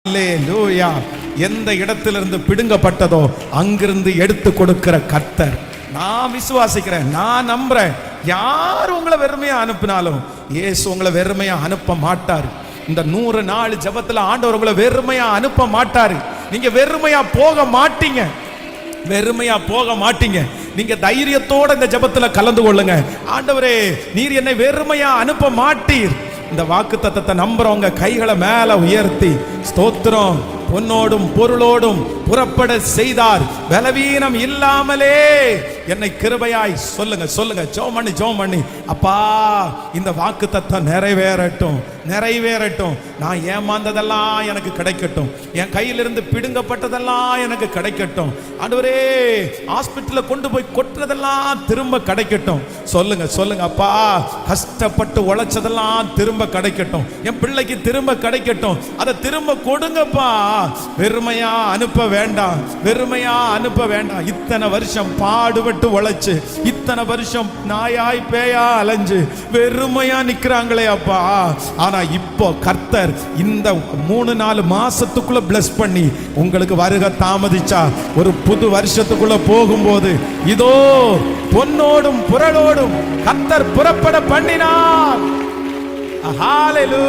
அல்லேலூயா. எந்த இடத்திலிருந்து பிடுங்கப்பட்டதோ அங்கிருந்து எடுத்து கொடுக்கிற கர்த்தர். நான் விசுவாசிக்கிறேன், நான் நம்புறேன். யார் உங்களை வெறுமையா அனுப்பினாலும் இயேசு உங்களை வெறுமையா அனுப்ப மாட்டார். இந்த 100 நாள் ஜெபத்துல ஆண்டவர் உங்களை வெறுமையா அனுப்ப மாட்டாரு. நீங்க வெறுமையா போக மாட்டீங்க, வெறுமையா போக மாட்டீங்க. நீங்க தைரியத்தோட இந்த ஜெபத்துல கலந்து கொள்ளுங்க. ஆண்டவரே, நீர் என்னை வெறுமையா அனுப்ப மாட்டீர். இந்த வாக்குத்தத்தத்தை நம்புறவங்க கைகளை மேல உயர்த்தி ஸ்தோத்திரம். பொன்னோடும் பொருளோடும் புறப்பட செய்தார், பலவீனம் இல்லாமலே என்னை கிருபையாய் சொல்லுங்க சொல்லுங்க. ஜெபம் பண்ணி அப்பா, இந்த வாக்குத்தத்தம் நிறைவேறட்டும் நிறைவேறட்டும். நான் ஏமாந்ததெல்லாம் எனக்கு கிடைக்கட்டும், என் கையிலிருந்து பிடுங்கப்பட்டதெல்லாம் எனக்கு கிடைக்கட்டும். ஆண்டவரே, ஹாஸ்பிட்டல்ல கொண்டு போய் கொட்டுறதெல்லாம் திரும்ப கிடைக்கட்டும். சொல்லுங்க சொல்லுங்க. அப்பா, கஷ்டப்பட்டு உழைச்சதெல்லாம் திரும்ப கிடைக்கட்டும், என் பிள்ளைக்கு திரும்ப கிடைக்கட்டும். அதை திரும்ப கொடுங்கப்பா. வெறுமையா அனுப்ப வேண்டாம், வெறுமையா அனுப்ப வேண்டாம். இத்தனை வருஷம் பாடுபட்டு உழைச்சு, இத்தனை வருஷம் நாயாய் பேயா அலைஞ்சு வெறுமையா நிக்கிறாங்களே அப்பா. ஆனா இப்போ கர்த்தர் இந்த 3-4 மாசத்துக்குள்ள பிளஸ் பண்ணி உங்களுக்கு வருகை தாமதிச்சா, ஒரு புது வருஷத்துக்குள்ள போகும்போது இதோ பொன்னோடும் புரளோடும் கர்த்தர் புறப்பட பண்ணினார். ஹalleluya.